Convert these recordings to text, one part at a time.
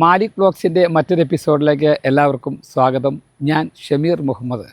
മാലിക് വ്ലോഗ്സിൻ്റെ മറ്റൊരു എപ്പിസോഡിലേക്ക് എല്ലാവർക്കും സ്വാഗതം. ഞാൻ ഷമീർ മുഹമ്മദ്.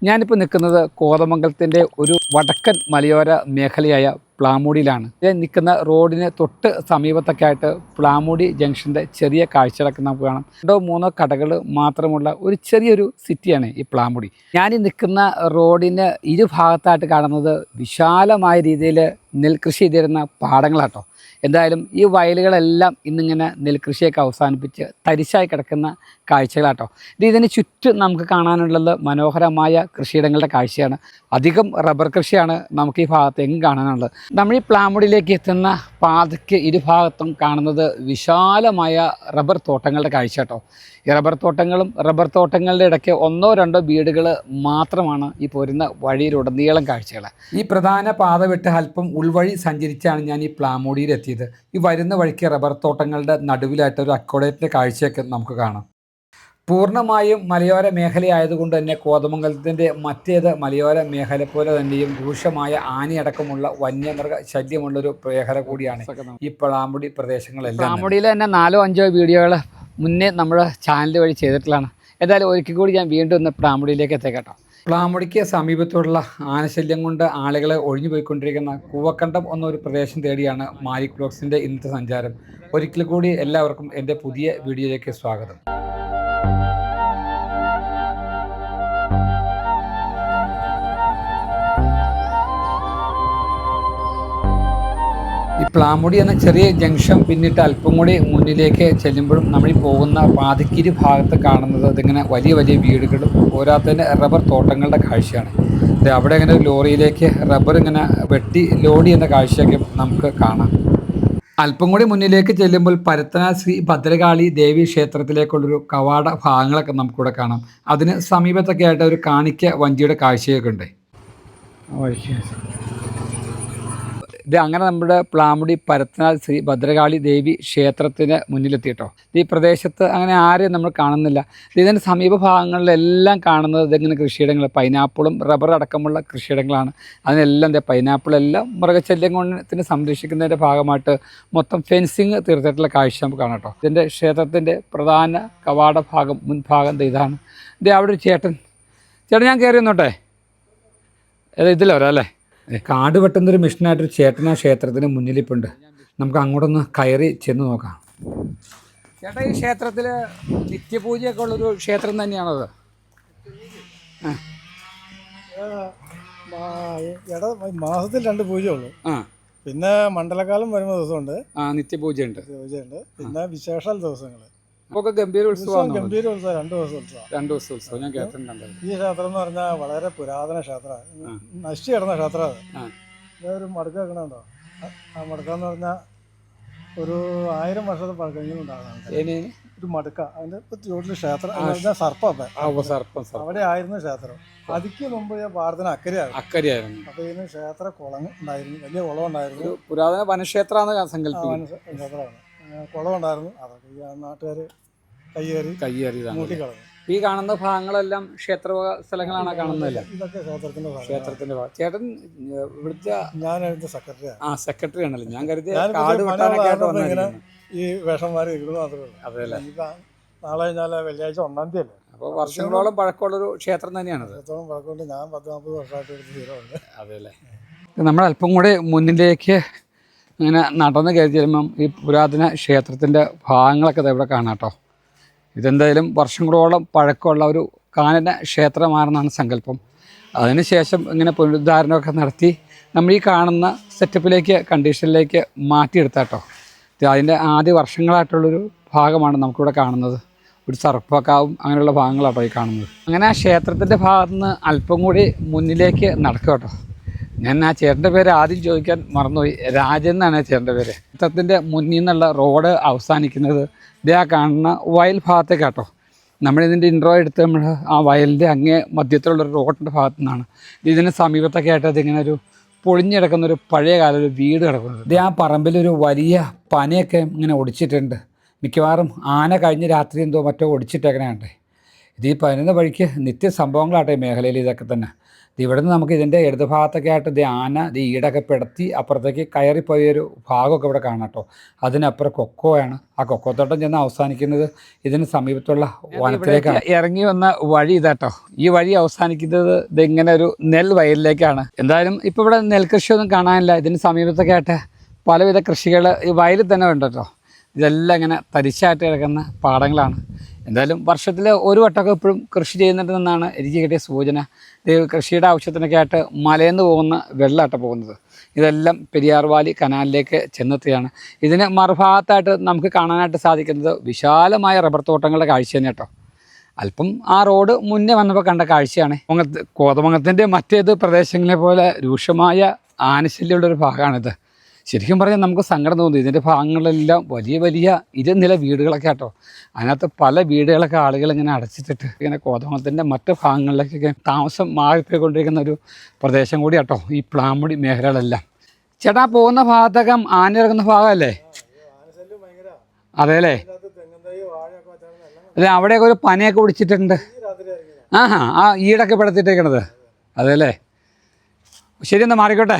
ഞാനിപ്പോൾ നിൽക്കുന്നത് കോതമംഗലത്തിൻ്റെ ഒരു വടക്കൻ മലയോര മേഖലയായ പ്ലാമൂടിയിലാണ്. ഞാൻ നിൽക്കുന്ന റോഡിന് തൊട്ട് സമീപത്തൊക്കെ ആയിട്ട് പ്ലാമൂടി ജംഗ്ഷൻ്റെ ചെറിയ കാഴ്ചകളൊക്കെ നമുക്ക് കാണാം. 2-3 കടകൾ മാത്രമുള്ള ഒരു ചെറിയൊരു സിറ്റിയാണ് ഈ പ്ലാമൂടി. ഞാനീ നിൽക്കുന്ന റോഡിന് ഇരുഭാഗത്തായിട്ട് കാണുന്നത് വിശാലമായ രീതിയിൽ നെൽകൃഷി ചെയ്തിരുന്ന പാടങ്ങളാട്ടോ. എന്തായാലും ഈ വയലുകളെല്ലാം ഇന്നിങ്ങനെ നെൽകൃഷിയൊക്കെ അവസാനിപ്പിച്ച് തരിശായി കിടക്കുന്ന കാഴ്ചകളാട്ടോ. ഇതിന് ചുറ്റും നമുക്ക് കാണാനുള്ളത് മനോഹരമായ കൃഷിയിടങ്ങളുടെ കാഴ്ചയാണ്. അധികം റബ്ബർ കൃഷിയാണ് നമുക്ക് ഈ ഭാഗത്ത് എങ്ങും കാണാനുള്ളത്. നമ്മൾ ഈ പ്ലാമൂടിയിലേക്ക് എത്തുന്ന പാതയ്ക്ക് ഇരുഭാഗത്തും കാണുന്നത് വിശാലമായ റബ്ബർ തോട്ടങ്ങളുടെ കാഴ്ച കേട്ടോ. ഈ റബ്ബർ തോട്ടങ്ങളുടെ ഇടയ്ക്ക് 1-2 വീടുകൾ മാത്രമാണ് ഈ പോരുന്ന വഴിയിലുടനീളം കാഴ്ചകൾ. ഈ പ്രധാന പാത വിട്ട് അല്പം ഉൾവഴി സഞ്ചരിച്ചാണ് ഞാൻ ഈ പ്ലാമൂടിയിൽ എത്തിയത്. ഈ വരുന്ന വഴിക്ക് റബ്ബർ തോട്ടങ്ങളുടെ നടുവിലായിട്ട് ഒരു അക്കോഡേറ്റിൻ്റെ കാഴ്ചയൊക്കെ നമുക്ക് കാണാം. പൂർണ്ണമായും മലയോര മേഖലയായതുകൊണ്ട് തന്നെ കോതമംഗലത്തിൻ്റെ മറ്റേത് മലയോര മേഖല പോലെ തന്നെയും രൂക്ഷമായ ആനയടക്കമുള്ള വന്യമൃഗ ശല്യമുള്ളൊരു മേഖല കൂടിയാണ് ഈ പ്ലാമൂടി പ്രദേശങ്ങളെല്ലാം. പ്ലാമൂടിയിൽ തന്നെ 4-5 വീഡിയോകൾ മുന്നേ നമ്മുടെ ചാനൽ വഴി ചെയ്തിട്ടുള്ളതാണ്. എന്തായാലും ഒരിക്കൽ കൂടി ഞാൻ വീണ്ടും ഒന്ന് പ്ലാമൂടിയിലേക്ക് എത്തേക്കട്ടോ. പ്ലാമൂടിക്ക് സമീപത്തുള്ള ആനശല്യം കൊണ്ട് ആളുകളെ ഒഴിഞ്ഞു പോയിക്കൊണ്ടിരിക്കുന്ന കൂവക്കണ്ടം എന്നൊരു പ്രദേശം തേടിയാണ് മാലിക് വ്ലോഗ്സിൻ്റെ ഇന്നത്തെ സഞ്ചാരം. ഒരിക്കൽ കൂടി എല്ലാവർക്കും എൻ്റെ പുതിയ വീഡിയോയിലേക്ക് സ്വാഗതം. ഈ പ്ലാമൂടി എന്ന ചെറിയ ജംഗ്ഷൻ പിന്നിട്ട് അല്പം കൂടി മുന്നിലേക്ക് ചെല്ലുമ്പോഴും നമ്മൾ ഈ പോകുന്ന പാതിക്കിരി ഭാഗത്ത് കാണുന്നത് ഇതിങ്ങനെ വലിയ വലിയ വീടുകളും പോരാത്തതിന് റബ്ബർ തോട്ടങ്ങളുടെ കാഴ്ചയാണ്. അവിടെ ഇങ്ങനെ ലോറിയിലേക്ക് റബ്ബർ ഇങ്ങനെ വെട്ടി ലോഡ് ചെയ്യുന്ന കാഴ്ചയൊക്കെ നമുക്ക് കാണാം. അല്പം കൂടി മുന്നിലേക്ക് ചെല്ലുമ്പോൾ പരത്തനാട് ശ്രീ ഭദ്രകാളി ദേവി ക്ഷേത്രത്തിലേക്കുള്ളൊരു കവാട ഭാഗങ്ങളൊക്കെ നമുക്കിവിടെ കാണാം. അതിന് സമീപത്തൊക്കെ ആയിട്ട് ഒരു കാണിക്ക വഞ്ചിയുടെ കാഴ്ചയൊക്കെ ഉണ്ട്. ഇത് അങ്ങനെ നമ്മുടെ പ്ലാമൂടി പരത്തനാട് ശ്രീ ഭദ്രകാളി ദേവി ക്ഷേത്രത്തിന് മുന്നിലെത്തിയിട്ടോ. ഈ പ്രദേശത്ത് അങ്ങനെ ആരെയും നമ്മൾ കാണുന്നില്ല. ഇതിൻ്റെ സമീപ ഭാഗങ്ങളിലെല്ലാം കാണുന്നത് ഇതിങ്ങനെ കൃഷിയിടങ്ങൾ, പൈനാപ്പിളും റബ്ബർ അടക്കമുള്ള കൃഷിയിടങ്ങളാണ്. അതിനെല്ലാം പൈനാപ്പിളെല്ലാം മൃഗശല്യത്തിന് സംരക്ഷിക്കുന്നതിൻ്റെ ഭാഗമായിട്ട് മൊത്തം ഫെൻസിങ് തീർത്തിട്ടുള്ള കാഴ്ച നമുക്ക് കാണാം കേട്ടോ. ഇതിൻ്റെ ക്ഷേത്രത്തിൻ്റെ പ്രധാന കവാട ഭാഗം മുൻഭാഗം ഇതാണ്. അവിടെ ഒരു ചേട്ടൻ ഞാൻ കയറി വന്നോട്ടെ. ഇതിലോ അല്ലേ? കാട് വെട്ടുന്നൊരു മിഷനായിട്ടൊരു ചേട്ടൻ ആ ക്ഷേത്രത്തിന് മുന്നിലിപ്പുണ്ട്. നമുക്ക് അങ്ങോട്ടൊന്ന് കയറി ചെന്ന് നോക്കാം. ചേട്ടാ, ഈ ക്ഷേത്രത്തിൽ നിത്യപൂജയൊക്കെ ഉള്ളൊരു ക്ഷേത്രം തന്നെയാണത്? മാസത്തിൽ 2 പൂജയുള്ളൂ. പിന്നെ മണ്ഡലകാലം വരുന്ന ദിവസമുണ്ട്, നിത്യപൂജയുണ്ട്. പിന്നെ വിശേഷാൽ ദിവസങ്ങൾ. ഗംഭീര ഉത്സവം. 2 ദിവസം ഉത്സവം ഞാൻ കേട്ടിട്ടുണ്ട്. ഈ ക്ഷേത്രം എന്ന് പറഞ്ഞാൽ വളരെ പുരാതന ക്ഷേത്രമാണ്. നശിച്ചു കിടന്ന ക്ഷേത്രമാണ്. ഒരു മടുക്ക വെക്കണുണ്ടോ? ആ മടുക്കാന്ന് പറഞ്ഞാൽ ഒരു 1000 വർഷത്തെ പഴക്കമെങ്കിലും ഉണ്ടാകുന്നതാണ്. ഒരു മടുക്ക, അതിന്റെ ചുവട്ടിൽ ക്ഷേത്രം സർപ്പം. അവിടെ ആയിരുന്നു ക്ഷേത്രം. അതിക്ക് മുമ്പ് പാടത്തിന് അക്കരയായിരുന്നു. അപ്പൊ ഇതിന് ക്ഷേത്ര കുളം ഉണ്ടായിരുന്നു, വലിയ കുളം ഉണ്ടായിരുന്നു. പുരാതന വനക്ഷേത്രമാണ് ക്ഷേത്രമാണ്. കുളം ഉണ്ടായിരുന്നു. അതൊക്കെ ഈ നാട്ടുകാർ കയ്യേറി മൂട്ടിക്കളഞ്ഞു. ഈ കാണുന്ന ഭാഗങ്ങളെല്ലാം ക്ഷേത്ര സ്ഥലങ്ങളാണ് കാണുന്നതല്ല. ഇതൊക്കെ ക്ഷേത്രത്തിന്റെ ചേട്ടൻ ഇവിടുത്തെ ഞാനായിരുന്നു സെക്രട്ടറി ആണല്ലോ. ഞാൻ കരുതി ഈ വേഷന്മാർ ഇടുന്നു മാത്രമേ ഉള്ളൂ. അതെല്ലേ? നാളെ കഴിഞ്ഞാൽ വെള്ളിയാഴ്ച 1-ാം തീയതി അല്ലേ? അപ്പോൾ വർഷങ്ങളോളം പഴക്കമുള്ളൊരു ക്ഷേത്രം തന്നെയാണ്. ക്ഷേത്രം പഴക്കമുണ്ട്. ഞാൻ 10-40 വർഷമായിട്ട് തീരുന്നുണ്ട്. അതെല്ലേ? നമ്മൾ അല്പം കൂടെ മുന്നിലേക്ക് ഇങ്ങനെ നടന്ന് കയറി ചെല്ലുമ്പം ഈ പുരാതന ക്ഷേത്രത്തിൻ്റെ ഭാഗങ്ങളൊക്കെ ഇവിടെ കാണാം കേട്ടോ. ഇതെന്തായാലും വർഷങ്ങളോളം പഴക്കമുള്ള ഒരു കാനന ക്ഷേത്രമാണെന്നാണ് സങ്കല്പം. അതിനുശേഷം ഇങ്ങനെ പുനരുദ്ധാരണമൊക്കെ നടത്തി നമ്മൾ ഈ കാണുന്ന സെറ്റപ്പിലേക്ക്, കണ്ടീഷനിലേക്ക് മാറ്റിയെടുത്താട്ടോ. അതിൻ്റെ ആദ്യ വർഷങ്ങളായിട്ടുള്ളൊരു ഭാഗമാണ് നമുക്കിവിടെ കാണുന്നത്. ഒരു സർപ്പക്കാവും അങ്ങനെയുള്ള ഭാഗങ്ങളാട്ടോ ഈ കാണുന്നത്. അങ്ങനെ ആ ക്ഷേത്രത്തിൻ്റെ ഭാഗത്തുനിന്ന് അല്പം കൂടി മുന്നിലേക്ക് നടക്കുക കേട്ടോ. ഞാൻ ആ ചേട്ടൻ്റെ പേര് ആദ്യം ചോദിക്കാൻ മറന്നുപോയി. രാജൻ എന്നാണ് ചേട്ടൻ്റെ പേര്. ക്ഷേത്രത്തിൻ്റെ മുന്നിൽ നിന്നുള്ള റോഡ് അവസാനിക്കുന്നത് ഇതേ കാണുന്ന വയൽ ഭാഗത്തേക്കാട്ടോ. നമ്മളിതിൻ്റെ ഇൻട്രോ എടുത്ത് നമ്മൾ ആ വയലിൻ്റെ അങ്ങേ മധ്യത്തിലുള്ളൊരു റോഡിൻ്റെ ഭാഗത്തു നിന്നാണ്. ഇതിന് സമീപത്തൊക്കെ ആയിട്ട് അതിങ്ങനെ ഒരു പൊളിഞ്ഞിടക്കുന്നൊരു പഴയ കാല ഒരു വീട് കിടക്കുന്നത്. ഇത് ആ പറമ്പിലൊരു വലിയ പനയൊക്കെ ഇങ്ങനെ ഒടിച്ചിട്ടുണ്ട്. മിക്കവാറും ആന കഴിഞ്ഞ രാത്രി എന്തോ മറ്റോ ഒടിച്ചിട്ടേക്കണേ. ഇത് ഈ പതിനൊന്ന് വഴിക്ക് നിത്യസംഭവങ്ങളാട്ടെ ഈ മേഖലയിൽ ഇതൊക്കെ തന്നെ. ഇവിടെ നിന്ന് നമുക്ക് ഇതിൻ്റെ ഇടത് ഭാഗത്തൊക്കെ ആയിട്ട് ഇത് ആന ഇത് ഈടൊക്കെ പെടുത്തി അപ്പുറത്തേക്ക് കയറിപ്പോയൊരു ഭാഗമൊക്കെ ഇവിടെ കാണാം കേട്ടോ. അതിനപ്പുറം കൊക്കോയാണ്. ആ കൊക്കോത്തോട്ടം ചെന്ന് അവസാനിക്കുന്നത് ഇതിന് സമീപത്തുള്ള വനത്തിലേക്കാണ്. ഇറങ്ങി വന്ന വഴി ഇതാട്ടോ. ഈ വഴി അവസാനിക്കുന്നത് ഇതിങ്ങനെ ഒരു നെൽവയലിലേക്കാണ്. എന്തായാലും ഇപ്പോൾ ഇവിടെ നെൽകൃഷിയൊന്നും കാണാനില്ല. ഇതിന് സമീപത്തൊക്കെ ആയിട്ട് പലവിധ കൃഷികൾ ഈ വയലിൽ തന്നെ ഉണ്ട് കേട്ടോ. ഇതെല്ലാം ഇങ്ങനെ തരിശായിട്ട് കിടക്കുന്ന പാടങ്ങളാണ്. എന്തായാലും വർഷത്തിൽ ഒരു വട്ടമൊക്കെ ഇപ്പോഴും കൃഷി ചെയ്യുന്നുണ്ടെന്നാണ് എനിക്ക് കിട്ടിയ സൂചന. ഇത് കൃഷിയുടെ ആവശ്യത്തിനൊക്കെ ആയിട്ട് മലയിൽ നിന്ന് പോകുന്ന വെള്ളമായിട്ട് പോകുന്നത്. ഇതെല്ലാം പെരിയാർ വാലി കനാലിലേക്ക് ചെന്നെത്തുകയാണ്. ഇതിന് മറുഭാഗത്തായിട്ട് നമുക്ക് കാണാനായിട്ട് സാധിക്കുന്നത് വിശാലമായ റബ്ബർ തോട്ടങ്ങളുടെ കാഴ്ച തന്നെ കേട്ടോ. അല്പം ആ റോഡ് മുന്നേ വന്നപ്പോൾ കണ്ട കാഴ്ചയാണ്. കോതമംഗലത്തിൻ്റെ മറ്റേത് പ്രദേശങ്ങളെ പോലെ രൂക്ഷമായ ആനശല്യമുള്ളൊരു ഭാഗമാണിത്. ശരിക്കും പറഞ്ഞാൽ നമുക്ക് സങ്കടം തോന്നി. ഇതിൻ്റെ ഭാഗങ്ങളിലെല്ലാം വലിയ വലിയ ഇരുനില വീടുകളൊക്കെ കേട്ടോ. അതിനകത്ത് പല വീടുകളൊക്കെ ആളുകൾ ഇങ്ങനെ അടച്ചിട്ടിട്ട് ഇങ്ങനെ കോതമംഗലത്തിൻ്റെ മറ്റ് ഭാഗങ്ങളിലേക്കൊക്കെ താമസം മാറിപ്പോയിക്കൊണ്ടിരിക്കുന്ന ഒരു പ്രദേശം കൂടി കേട്ടോ ഈ പ്ലാമുടി മേഖലകളെല്ലാം. ചേട്ടാ പോകുന്ന ഭാഗത്തൊക്കെ ആന ഇറങ്ങുന്ന ഭാഗമല്ലേ? അതെ അല്ലേ? അതെ, അവിടെയൊക്കെ ഒരു പനയൊക്കെ പിടിച്ചിട്ടുണ്ട്. ആ ഈടൊക്കെ പെടുത്തിട്ടേക്കണത് അതെ അല്ലേ? ശരി, എന്നാൽ മാറിക്കോട്ടെ.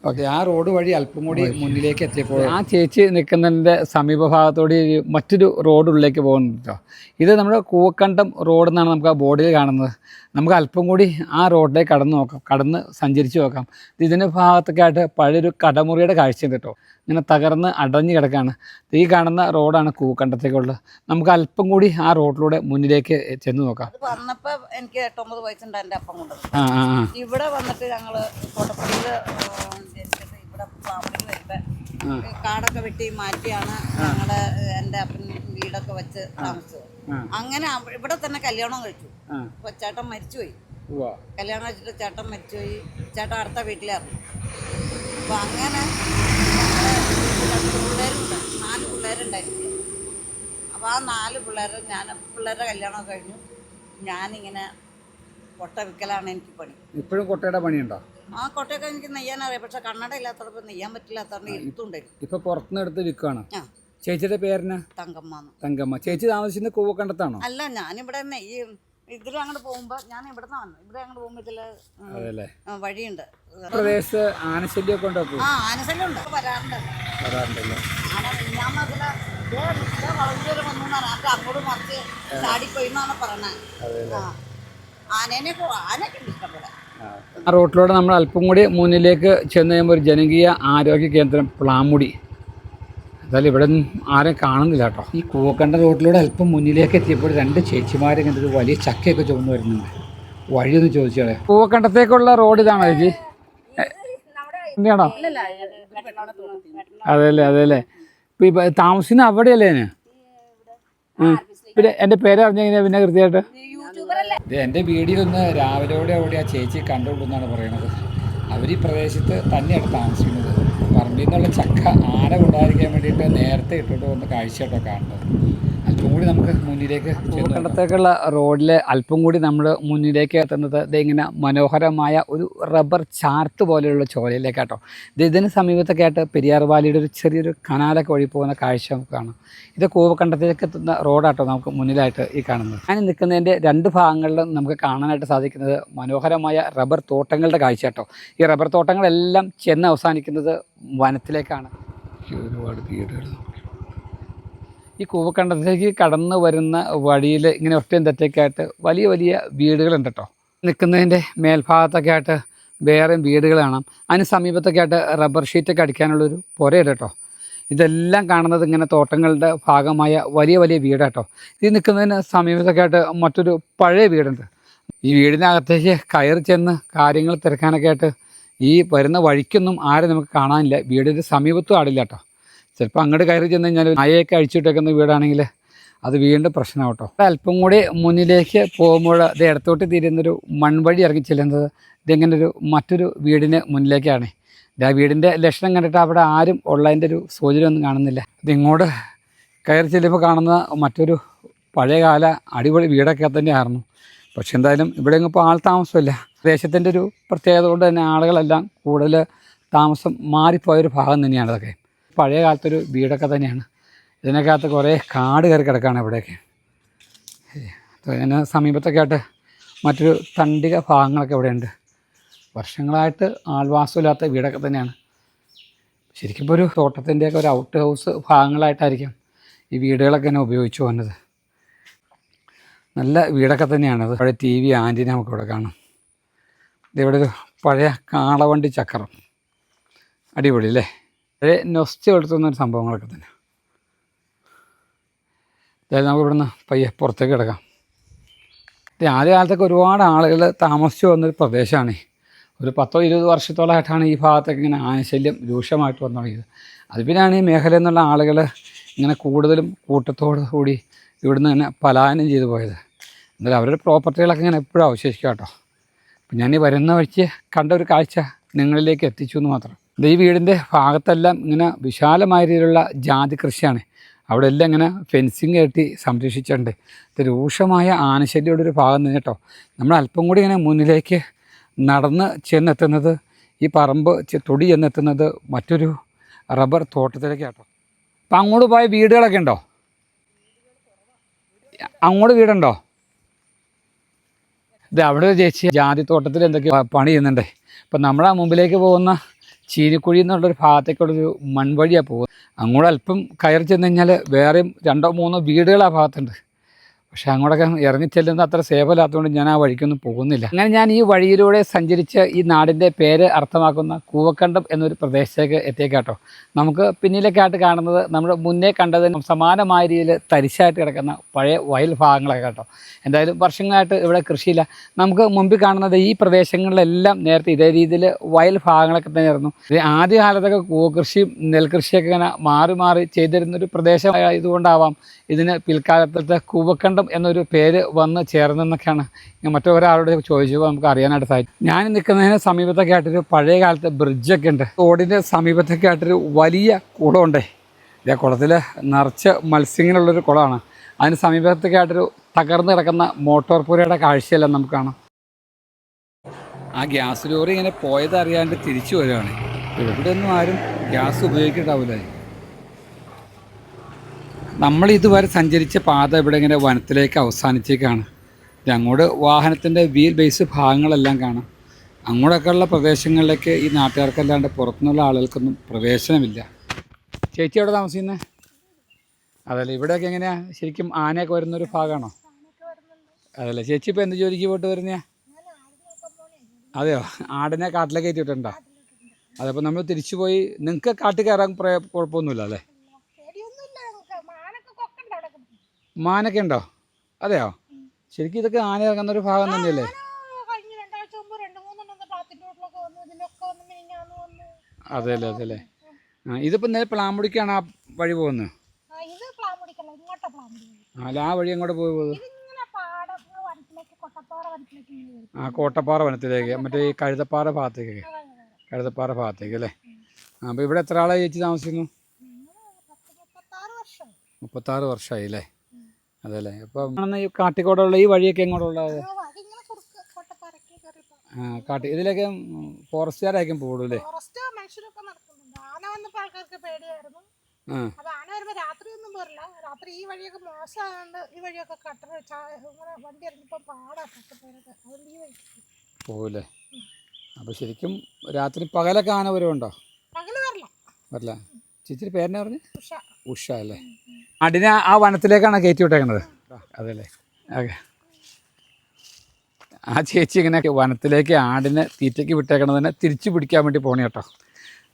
ഓക്കെ, ആ റോഡ് വഴി അല്പം കൂടി മുന്നിലേക്ക് എത്തിയപ്പോൾ ആ ചേച്ചി നിൽക്കുന്നതിൻ്റെ സമീപഭാഗത്തോടെ മറ്റൊരു റോഡ് ഉള്ളിലേക്ക് പോകുന്നുണ്ട് കേട്ടോ. ഇത് നമ്മുടെ കൂവക്കണ്ടം റോഡ് എന്നാണ് നമുക്ക് ആ ബോർഡിൽ കാണുന്നത്. നമുക്ക് അല്പം കൂടി ആ റോഡിലേക്ക് കടന്ന് സഞ്ചരിച്ച് നോക്കാം. ഇതിൻ്റെ ഭാഗത്തൊക്കെ ആയിട്ട് പഴയൊരു കടമുറിയുടെ കാഴ്ചയുണ്ട് കേട്ടോ. ഇങ്ങനെ തകർന്ന് അടഞ്ഞു കിടക്കുകയാണ്. ഈ കാണുന്ന റോഡാണ് കൂവക്കണ്ടത്തേക്കുള്ളത്. നമുക്ക് അല്പം കൂടി ആ റോഡിലൂടെ മുന്നിലേക്ക് ചെന്ന് നോക്കാം. വന്നപ്പോൾ എനിക്ക് 8-9 വയസ്സുണ്ട് എൻ്റെ അപ്പം കൊണ്ട്. ഇവിടെ വന്നിട്ട് ഞങ്ങൾ കോട്ടപ്പള്ളിയിൽ ഇവിടെ പ്ലാമുടിയിൽ വരുമ്പോൾ കാടൊക്കെ വെട്ടി മാറ്റിയാണ് ഞങ്ങളുടെ എൻ്റെ അപ്പൻ വീടൊക്കെ വെച്ച് താമസിച്ചത്. അങ്ങനെ ഇവിടെ തന്നെ കല്യാണം കഴിച്ചു. അപ്പോൾ ചേട്ടൻ മരിച്ചുപോയി. കല്യാണം കഴിച്ചിട്ട് ചേട്ടൻ മരിച്ചുപോയി. ചേട്ടൻ അടുത്ത വീട്ടിലായിരുന്നു. അപ്പോൾ അങ്ങനെ പിള്ളേരുണ്ട്, 4 പിള്ളേരുണ്ടായിരുന്നു. അപ്പോൾ ആ 4 പിള്ളേർ പിള്ളേരുടെ കല്യാണം കഴിഞ്ഞു. ഞാനിങ്ങനെ കൊട്ട വിൽക്കലാണ് എനിക്ക് പണി. ഇപ്പോഴും കൊട്ടയുടെ പണിയുണ്ടോ? ആ കൊട്ടയൊക്കെ എനിക്ക് നെയ്യാൻ അറിയാം. പക്ഷെ കണ്ണട ഇല്ലാത്തപ്പോൾ നെയ്യാൻ പറ്റില്ലാത്തതുകൊണ്ട് ഇരുത്തുണ്ടായിരുന്നു. ഇപ്പൊ പുറത്തുനിന്ന് എടുത്ത് വിൽക്കുകയാണ്. ചേച്ചിയുടെ പേരിന് തങ്കമ്മ. ചേച്ചി താമസിക്കുന്നത് കൂവക്കണ്ടത്താണോ? അല്ല, ഞാനിവിടെ ഇതിൽ അങ്ങോട്ട് പോകുമ്പോ ഞാൻ ഇവിടെ നിന്ന് വന്നു. ഇവിടെ അങ്ങോട്ട് പോകുമ്പോ ഇതില് വഴിയുണ്ട്. പ്രദേശത്ത് ആനശല്യമൊക്കെ ഉണ്ടോ? ആ, ആനശല്യം ഉണ്ട്. വരാറുണ്ടല്ലോ. ഞാൻ അതില് വളർച്ചേര് വന്നു അങ്ങോട്ട് മറിച്ച് ചാടിപ്പോയി എന്നാണ് പറഞ്ഞത്. ആനയൊക്കെ ഇഷ്ടപ്പെടാം. ആ റോട്ടിലൂടെ നമ്മൾ അല്പം കൂടി മുന്നിലേക്ക് ചെന്ന് കഴിയുമ്പോൾ ഒരു ജനകീയ ആരോഗ്യ കേന്ദ്രം പ്ലാമുടി. എന്തായാലും ഇവിടെ ആരും കാണുന്നില്ല കേട്ടോ. ഈ കൂവക്കണ്ട റോട്ടിലൂടെ അല്പം മുന്നിലേക്ക് എത്തിയപ്പോൾ 2 ചേച്ചിമാർ ഇങ്ങനത്തെ വലിയ ചക്കയൊക്കെ ചുമന്ന് വരുന്നുണ്ട്. വഴിയൊന്ന് ചോദിച്ചോളെ. കൂവക്കണ്ടത്തേക്കുള്ള റോഡ് ഇതാണോ ചേച്ചി? എന്താണോ? അതെല്ലേ അതെല്ലേ. ഇപ്പം താമസിക്കുന്ന അവിടെയല്ലേ? പിന്നെ എൻ്റെ പേര് അറിഞ്ഞെങ്ങനെയാ പിന്നെ കൃത്യമായിട്ട്? ഇത് എൻ്റെ വീഡിയോന്ന് രാവിലെയോടെ അവിടെ ആ ചേച്ചി കണ്ടുകൊണ്ടെന്നാണ് പറയണത്. അവർ ഈ പ്രദേശത്ത് തന്നെയാണ് താമസിക്കുന്നത്. പറമ്പിൽ നിന്നുള്ള ചക്ക ആന കൊണ്ടായിരിക്കാൻ വേണ്ടിയിട്ട് നേരത്തെ ഇട്ടിട്ട് വന്ന കാഴ്ച കേട്ടോ കാണുന്നത്. അല്പം കൂടി നമുക്ക് മുന്നിലേക്ക് കണ്ടത്തേക്കുള്ള റോഡിൽ അല്പം കൂടി നമ്മൾ മുന്നിലേക്ക് എത്തുന്നത് ഇതിങ്ങനെ മനോഹരമായ ഒരു റബ്ബർ ചാർട്ട് പോലെയുള്ള ചോലയിലേക്കാട്ടോ. ഇതിന് സമീപത്തൊക്കെ ആയിട്ട് പെരിയാർ വാലിയുടെ ഒരു ചെറിയൊരു കനാലൊക്കെ വഴി പോകുന്ന കാഴ്ച നമുക്ക് കാണാം. ഇത് കൂവക്കണ്ടത്തേക്ക് എത്തുന്ന റോഡാട്ടോ നമുക്ക് മുന്നിലായിട്ട് ഈ കാണുന്നത്. ഞാൻ നിൽക്കുന്നതിൻ്റെ 2 ഭാഗങ്ങളിലും നമുക്ക് കാണാനായിട്ട് സാധിക്കുന്നത് മനോഹരമായ റബ്ബർ തോട്ടങ്ങളുടെ കാഴ്ച കേട്ടോ. ഈ റബ്ബർ തോട്ടങ്ങളെല്ലാം ചെന്ന് അവസാനിക്കുന്നത് വനത്തിലേക്കാണ്. ഒരുപാട് വീടുകൾ ഈ കൂവക്കണ്ടത്തേക്ക് കടന്നു വരുന്ന വഴിയിൽ ഇങ്ങനെ ഒറ്റയും തെറ്റൊക്കെയായിട്ട് വലിയ വലിയ വീടുകളുണ്ട് കേട്ടോ. നിൽക്കുന്നതിൻ്റെ മേൽഭാഗത്തൊക്കെ ആയിട്ട് വേറെയും വീടുകൾ കാണാം. അതിന് സമീപത്തൊക്കെ ആയിട്ട് റബ്ബർ ഷീറ്റൊക്കെ അടിക്കാനുള്ളൊരു പുരയുണ്ട് കേട്ടോ. ഇതെല്ലാം കാണുന്നത് ഇങ്ങനെ തോട്ടങ്ങളുടെ ഭാഗമായ വലിയ വലിയ വീടാണ് കേട്ടോ. ഈ നിൽക്കുന്നതിന് സമീപത്തൊക്കെ ആയിട്ട് മറ്റൊരു പഴയ വീടുണ്ട്. ഈ വീടിനകത്തേക്ക് കയറി ചെന്ന് കാര്യങ്ങൾ തിരക്കാനൊക്കെ ആയിട്ട് ഈ വരുന്ന വഴിക്കൊന്നും ആരും നമുക്ക് കാണാനില്ല. വീടിൻ്റെ സമീപത്തും ആടില്ല കേട്ടോ. ചിലപ്പോൾ അങ്ങോട്ട് കയറി ചെന്ന് കഴിഞ്ഞാൽ നായയൊക്കെ അഴിച്ചിട്ടേക്കുന്ന വീടാണെങ്കിൽ അത് വീണ്ടും പ്രശ്നം കേട്ടോ. അല്പം കൂടി മുന്നിലേക്ക് പോകുമ്പോൾ ഇത് ഇടത്തോട്ട് തിരിയുന്നൊരു മൺവഴി ഇറങ്ങി ചെല്ലുന്നത് ഇതിങ്ങനെ മറ്റൊരു വീടിന് മുന്നിലേക്കാണ്. ആ വീടിൻ്റെ ലക്ഷണം കണ്ടിട്ട് അവിടെ ആരും ഉള്ളതിൻ്റെ ഒരു സൂചന ഒന്നും കാണുന്നില്ല. ഇതിങ്ങോട്ട് കയറി ചെല്ലുമ്പോൾ കാണുന്ന മറ്റൊരു പഴയകാല അടിപൊളി വീടൊക്കെ തന്നെയായിരുന്നു. പക്ഷെ എന്തായാലും ഇവിടെ ഇപ്പോൾ ആൾ താമസമില്ല. പ്രദേശത്തിൻ്റെ ഒരു പ്രത്യേകത കൊണ്ട് തന്നെ ആളുകളെല്ലാം കൂടുതൽ താമസം മാറിപ്പോയൊരു ഭാഗം തന്നെയാണ് ഇതൊക്കെ. പഴയ കാലത്തൊരു വീടൊക്കെ തന്നെയാണ്. ഇതിനകത്ത് കുറേ കാട് കയറി കിടക്കുകയാണ് ഇവിടെയൊക്കെ. അതിന് സമീപത്തൊക്കെ ആയിട്ട് മറ്റൊരു തണ്ടിക ഭാഗങ്ങളൊക്കെ ഇവിടെയുണ്ട്. വർഷങ്ങളായിട്ട് ആൾവാസമില്ലാത്ത വീടൊക്കെ തന്നെയാണ്. ശരിക്കും ഇപ്പോൾ ഒരു തോട്ടത്തിൻ്റെയൊക്കെ ഒരു ഔട്ട് ഹൗസ് ഭാഗങ്ങളായിട്ടായിരിക്കും ഈ വീടുകളൊക്കെ തന്നെ ഉപയോഗിച്ച് വന്നത്. നല്ല വീടൊക്കെ തന്നെയാണത്. പഴയ ടി വി ആൻറ്റിന നമുക്കിവിടെ കാണാം. ഇതിവിടെ ഒരു പഴയ കാളവണ്ടി ചക്രം, അടിപൊളി അല്ലേ? പഴയ നൊസ്റ്റ എടുത്തുന്നൊരു സംഭവങ്ങളൊക്കെ തന്നെ. അതായത് നമുക്ക് ഇവിടുന്ന് പയ്യെ പുറത്തേക്ക് കിടക്കാം. ആദ്യ കാലത്തൊക്കെ ഒരുപാട് ആളുകൾ താമസിച്ചു വന്നൊരു പ്രദേശമാണ്. ഒരു 10-20 വർഷത്തോളമായിട്ടാണ് ഈ ഭാഗത്തൊക്കെ ഇങ്ങനെ ആനശല്യം രൂക്ഷമായിട്ട് വന്നു തുടങ്ങിയത്. അത് പിന്നെയാണ് ഈ മേഖലയിൽ നിന്നുള്ള ആളുകൾ ഇങ്ങനെ കൂടുതലും കൂട്ടത്തോടു കൂടി ഇവിടുന്ന് തന്നെ പലായനം ചെയ്തു പോയത്. എന്നാലും അവരുടെ പ്രോപ്പർട്ടികളൊക്കെ ഇങ്ങനെ എപ്പോഴും അവശേഷിക്കുക കേട്ടോ. അപ്പം ഞാൻ ഈ വരുന്ന വഴിക്ക് കണ്ട ഒരു കാഴ്ച നിങ്ങളിലേക്ക് എത്തിച്ചു എന്ന് മാത്രം. ഇത് ഈ വീടിൻ്റെ ഭാഗത്തെല്ലാം ഇങ്ങനെ വിശാലമായ രീതിയിലുള്ള ജാതി കൃഷിയാണ്. അവിടെ എല്ലാം ഇങ്ങനെ ഫെൻസിങ് കെട്ടി സംരക്ഷിച്ചിട്ടുണ്ട്. ഇത് രൂക്ഷമായ ആനശല്യയുടെ ഒരു ഭാഗം തന്നെ കേട്ടോ. നമ്മൾ അല്പം കൂടി ഇങ്ങനെ മുന്നിലേക്ക് നടന്ന് ചെന്നെത്തുന്നത്, ഈ പറമ്പ് തൊടി ചെന്നെത്തുന്നത് മറ്റൊരു റബ്ബർ തോട്ടത്തിലേക്ക് കേട്ടോ. അപ്പം അങ്ങോട്ട് പോയ വീടുകളൊക്കെ ഉണ്ടോ? അങ്ങോട്ട് വീടുണ്ടോ? ഇത് അവിടെ ചേച്ചി ജാതിത്തോട്ടത്തിൽ എന്തൊക്കെയോ പണി ചെയ്യുന്നുണ്ട്. ഇപ്പം നമ്മുടെ മുമ്പിലേക്ക് പോകുന്ന ചീനിക്കുഴി എന്നുള്ളൊരു ഭാഗത്തേക്കുള്ളൊരു മൺവഴിയാണ് പോകുന്നത്. അങ്ങോട്ട് അല്പം കയറി ചെന്ന് കഴിഞ്ഞാൽ വേറെയും 2-3 വീടുകൾ ആ ഭാഗത്തുണ്ട്. പക്ഷേ അങ്ങോട്ടൊക്കെ ഇറങ്ങിച്ചെല്ലുന്നത് അത്ര സേഫല്ലാത്തതുകൊണ്ട് ഞാൻ ആ വഴിക്കൊന്നും പോകുന്നില്ല. അങ്ങനെ ഞാൻ ഈ വഴിയിലൂടെ സഞ്ചരിച്ച് ഈ നാടിൻ്റെ പേര് അർത്ഥമാക്കുന്ന കൂവക്കണ്ടം എന്നൊരു പ്രദേശത്തേക്ക് എത്തിയേക്കാട്ടോ. നമുക്ക് പിന്നിലേക്കായിട്ട് കാണുന്നത് നമ്മൾ മുന്നേ കണ്ടതിന് സമാനമായ രീതിയിൽ തരിശായിട്ട് കിടക്കുന്ന പഴയ വയൽ ഭാഗങ്ങളൊക്കെ കേട്ടോ. എന്തായാലും വർഷങ്ങളായിട്ട് ഇവിടെ കൃഷിയില്ല. നമുക്ക് മുമ്പിൽ കാണുന്നത് ഈ പ്രദേശങ്ങളിലെല്ലാം നേരത്തെ ഇതേ രീതിയിൽ വയൽ ഭാഗങ്ങളൊക്കെ തന്നെയായിരുന്നു. ആദ്യ കാലത്തൊക്കെ കൂവകൃഷിയും നെൽകൃഷിയൊക്കെ ഇങ്ങനെ മാറി മാറി ചെയ്തിരുന്നൊരു പ്രദേശമായതുകൊണ്ടാവാം ഇതിന് പിൽക്കാലത്തെ കൂവക്കണ്ടം എന്നൊരു പേര് വന്ന് ചേർന്നെന്നൊക്കെയാണ് ഞാൻ മറ്റൊരാളോട് ചോദിച്ചപ്പോൾ നമുക്ക് അറിയാനായിട്ട് സാധിക്കും. ഞാൻ നിൽക്കുന്നതിന് സമീപത്തൊക്കെ ആയിട്ടൊരു പഴയ കാലത്തെ ബ്രിഡ്ജൊക്കെ ഉണ്ട്. റോഡിൻ്റെ സമീപത്തൊക്കെ ആയിട്ടൊരു വലിയ കുളമുണ്ട്. ഈ കുളത്തിൽ നിറച്ച് മത്സ്യങ്ങളുള്ളൊരു കുളമാണ്. അതിന് സമീപത്തൊക്കെ ആയിട്ടൊരു തകർന്ന് കിടക്കുന്ന മോട്ടോർ പുരയുടെ കാഴ്ചയെല്ലാം നമുക്ക് കാണാം. ആ ഗ്യാസ് ലോറി ഇങ്ങനെ പോയത് അറിയാണ്ട് തിരിച്ചു വരികയാണ്. ഇവിടെ ഒന്നും ആരും ഗ്യാസ് ഉപയോഗിക്കുന്നുണ്ടാവില്ല. നമ്മൾ ഇതുവരെ സഞ്ചരിച്ച പാത ഇവിടെ ഇങ്ങനെ വനത്തിലേക്ക് അവസാനിച്ചേക്കാണ്. അങ്ങോട്ട് വാഹനത്തിൻ്റെ വീൽ ബേസ് ഭാഗങ്ങളെല്ലാം കാണാം. അങ്ങോട്ടൊക്കെയുള്ള പ്രദേശങ്ങളിലേക്ക് ഈ നാട്ടുകാർക്കല്ലാണ്ട് പുറത്തുനിന്നുള്ള ആളുകൾക്കൊന്നും പ്രവേശനമില്ല. ചേച്ചി എവിടെ താമസിക്കുന്നത്? അതല്ലേ, ഇവിടെയൊക്കെ എങ്ങനെയാണ് ശരിക്കും ആനയൊക്കെ വരുന്നൊരു ഭാഗമാണോ? അതല്ലേ. ചേച്ചി ഇപ്പോൾ എന്ത് ജോലിക്ക് പോയിട്ട് വരുന്നയാ? അതെയോ, ആടിനെ കാട്ടിലേക്ക് കയറ്റിയിട്ടുണ്ടോ? അതപ്പോൾ നമ്മൾ തിരിച്ചു പോയി നിങ്ങൾക്ക് കാട്ടിൽ കയറാൻ കുഴപ്പമൊന്നുമില്ല അല്ലേ? മാനൊക്കെ ഉണ്ടോ? അതെയോ, ശരിക്കും ഇതൊക്കെ ആന ഇറങ്ങുന്നൊരു ഭാഗം തന്നെയല്ലേ? അതെല്ലേ അതെല്ലേ. ഇതിപ്പോൾ നേരെ പ്ലാമുടിക്കാണ് ആ വഴി പോകുന്നത്? അല്ല, ആ വഴി എങ്ങോട്ട് പോയി പോകുന്നത്? ആ, കോട്ടപ്പാറ വനത്തിലേക്ക്, മറ്റേ ഈ കഴുതപ്പാറ ഭാഗത്തേക്ക്. കഴുതപ്പാറ ഭാഗത്തേക്ക് അല്ലേ? അപ്പോൾ ഇവിടെ എത്ര ആളായി ചേച്ചി താമസിക്കുന്നു? 36 വർഷമായി അല്ലേ? അതല്ലേ. അപ്പം ഈ കാട്ടിക്കോടുള്ള ഈ വഴിയൊക്കെ എങ്ങോട്ടുള്ളത്? കാട്ടി ഇതിലേക്ക് ഫോറസ്റ്റുകാരായിരിക്കും പോകുള്ളൂ അല്ലേ? പോകൂല്ലേ? അപ്പോൾ ശരിക്കും രാത്രി പകലൊക്കെ ആന വരുമുണ്ടോ? വരില്ല. ചേച്ചിയുടെ പേരെന്നെ പറഞ്ഞ്? ഉഷ അല്ലേ. ആടിനെ ആ വനത്തിലേക്കാണ് കയറ്റി വിട്ടേക്കുന്നത്? അതല്ലേ. ഓക്കെ. ആ ചേച്ചി ഇങ്ങനെ വനത്തിലേക്ക് ആടിനെ തീറ്റയ്ക്ക് വിട്ടേക്കണതിനെ തിരിച്ചു പിടിക്കാൻ വേണ്ടി പോണേ കേട്ടോ.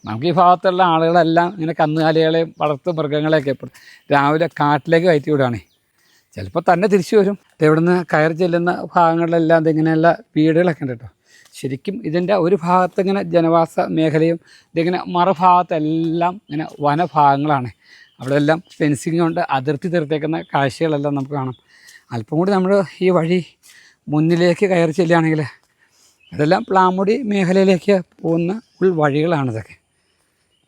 നമുക്ക് ഈ ഭാഗത്തുള്ള ആളുകളെല്ലാം ഇങ്ങനെ കന്നുകാലികളെയും വളർത്തു മൃഗങ്ങളെയൊക്കെ എപ്പോഴും രാവിലെ കാട്ടിലേക്ക് കയറ്റി വിടുകയാണ്. ചിലപ്പോൾ തന്നെ തിരിച്ചു വരും. ഇവിടുന്ന് കയറി ചെല്ലുന്ന ഭാഗങ്ങളിലെല്ലാം ഇതിങ്ങനെയുള്ള വീടുകളൊക്കെ ഉണ്ട് കേട്ടോ. ശരിക്കും ഇതിൻ്റെ ഒരു ഭാഗത്ത് ഇങ്ങനെ ജനവാസ മേഖലയും ഇതിങ്ങനെ മറുഭാഗത്തെല്ലാം ഇങ്ങനെ വനഭാഗങ്ങളാണ്. അവിടെ എല്ലാം ഫെൻസിങ് കൊണ്ട് അതിർത്തി തീർത്തേക്കുന്ന കാഴ്ചകളെല്ലാം നമുക്ക് കാണാം. അല്പം കൂടി നമ്മൾ ഈ വഴി മുന്നിലേക്ക് കയറി ചെല്ലുകയാണെങ്കിൽ ഇതെല്ലാം പ്ലാമുടി മേഖലയിലേക്ക് പോകുന്ന ഉൾവഴികളാണിതൊക്കെ.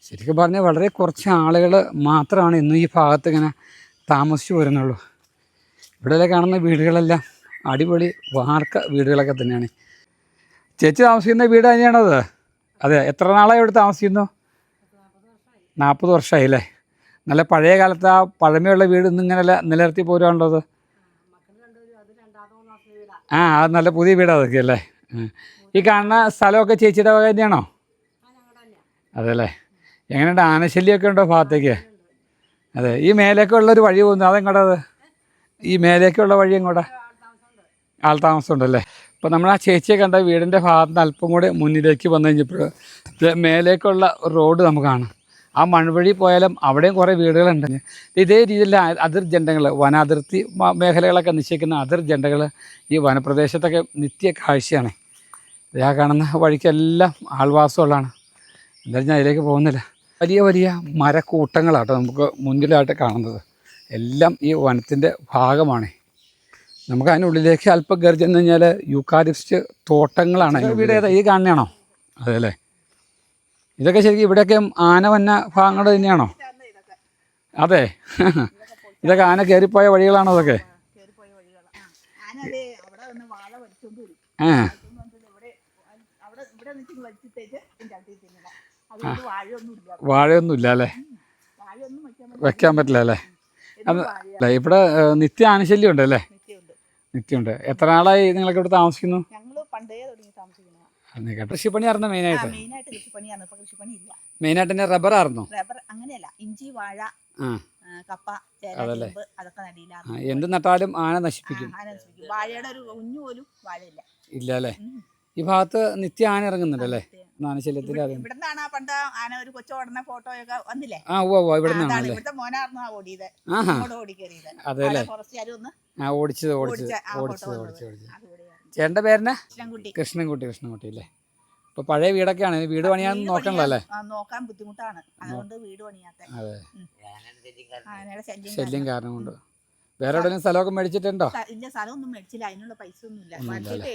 ശരിക്കും പറഞ്ഞാൽ വളരെ കുറച്ച് ആളുകൾ മാത്രമാണ് ഇന്നും ഈ ഭാഗത്ത് ഇങ്ങനെ താമസിച്ചു വരുന്നുള്ളൂ. ഇവിടെ കാണുന്ന വീടുകളെല്ലാം അടിപൊളി വാർക്ക വീടുകളൊക്കെ തന്നെയാണ്. ചേച്ചി താമസിക്കുന്ന വീട് തന്നെയാണത്? അതെ. എത്ര നാളായി ഇവിടെ താമസിക്കുന്നു? 40 വർഷമായി അല്ലേ? നല്ല പഴയ കാലത്ത് ആ പഴമയുള്ള വീട് ഇന്നിങ്ങനെയല്ല നിലനിർത്തി പോരാനുള്ളത്? ആ അത് നല്ല പുതിയ വീടാണ് അതൊക്കെ അല്ലേ. ഈ കാണുന്ന സ്ഥലമൊക്കെ ചേച്ചിയുടെ വക തന്നെയാണോ? അതെല്ലേ. എങ്ങനെയുണ്ട്, ആനശല്യമൊക്കെ ഉണ്ടോ ഭാഗത്തേക്ക്? അതെ. ഈ മേലേക്ക് ഉള്ളൊരു വഴി പോകുന്നു, അതെങ്ങോട്ടാ അത്? ഈ മേലേക്കുള്ള വഴി എങ്ങോട്ടാ? ആൾ താമസം ഉണ്ടല്ലേ. അപ്പോൾ നമ്മൾ ആ ചേച്ചിയെ കണ്ട വീടിൻ്റെ ഭാഗത്ത് നിന്ന് അല്പം കൂടെ മുന്നിലേക്ക് വന്നു കഴിഞ്ഞപ്പോൾ മേലേക്കുള്ള റോഡ് നമുക്ക് കാണാം. ആ മൺവഴി പോയാലും അവിടെയും കുറേ വീടുകളുണ്ട്. ഇതേ രീതിയിൽ അതിർ ജണ്ടകൾ, വനാതിർത്തി മേഖലകളൊക്കെ നിശ്ചയിക്കുന്ന അതിർ ജണ്ടകൾ ഈ വനപ്രദേശത്തൊക്കെ നിത്യ കാഴ്ചയാണ്. ഇതാ കാണുന്ന വഴിക്കെല്ലാം ആൾവാസമുള്ളതാണ്. എന്തായാലും ഞാൻ അതിലേക്ക് പോകുന്നില്ല. വലിയ വലിയ മരക്കൂട്ടങ്ങളാട്ടോ നമുക്ക് മുന്നിലായിട്ട് കാണുന്നത്. എല്ലാം ഈ വനത്തിൻ്റെ ഭാഗമാണ്. നമുക്ക് അതിനുള്ളിലേക്ക് അല്പം കയറി ചെന്ന് കഴിഞ്ഞാൽ യൂക്കാലിപ്റ്റ് തോട്ടങ്ങളാണ്. വീട് ഏതാ? ഈ കാണുന്നതാണോ? അതെ അല്ലേ. ഇതൊക്കെ ശരിക്കും ഇവിടെയൊക്കെ ആന വന്ന ഭാഗങ്ങൾ തന്നെയാണോ? അതെ. ഇതൊക്കെ ആന കയറിപ്പോയ വഴികളാണോ അതൊക്കെ? വാഴയൊന്നും ഇല്ല അല്ലേ, വെക്കാൻ പറ്റില്ല അല്ലേ. അല്ല ഇവിടെ നിത്യ ആനശല്യം ഉണ്ട് അല്ലേ? നിത്യമുണ്ട്. എത്ര നാളായി നിങ്ങളൊക്കെ ഇവിടെ താമസിക്കുന്നു? കൃഷിപ്പണി ആയിരുന്നു മെയിനായിട്ട്. മെയിനായിട്ട് തന്നെ റബ്ബർ ആയിരുന്നു. അങ്ങനെയല്ല, ഇഞ്ചി, വാഴ, കപ്പ, അതല്ലേ. അതൊക്കെ നടിയിലായിരുന്നു. എന്ത് നട്ടാലും ആന നശിപ്പിക്കും. വാഴയുടെ ഒരു കുഞ്ഞു പോലും വാഴയില്ല. ഇല്ല അല്ലേ. ഈ ഭാഗത്ത് നിത്യ ആന ഇറങ്ങുന്നുണ്ടല്ലേ? ആനശല്യത്തിൽ ഇവിടുന്നാണ് പണ്ട് ആന ഒരു കൊച്ചോടുന്ന ഫോട്ടോയൊക്കെ വന്നില്ലേ? ആ ഉവ്വ ഇവിടെ നിന്നാണ്. ഇവിടുത്തെ മോനായിരുന്നു ഓടിയത്. അതെ അല്ലേ. ഓടിച്ചത്. ചേട്ടൻ്റെ പേരിന് കൃഷ്ണൻകുട്ടി അല്ലേ. ഇപ്പൊ പഴയ വീടൊക്കെയാണ്, വീട് പണിയാൻ നോക്കണല്ലോ അല്ലേ? നോക്കാൻ ബുദ്ധിമുട്ടാണ്, അതുകൊണ്ട് വീട് പണിയാത്ത. അതെ, ശല്യം കാരണം കൊണ്ട്. വേറെ എവിടെയെങ്കിലും സ്ഥലമൊക്കെ മേടിച്ചിട്ടുണ്ടോ? ഇല്ല, സ്ഥലമൊന്നും മേടിച്ചില്ല, അതിനുള്ള പൈസ ഒന്നുമില്ല.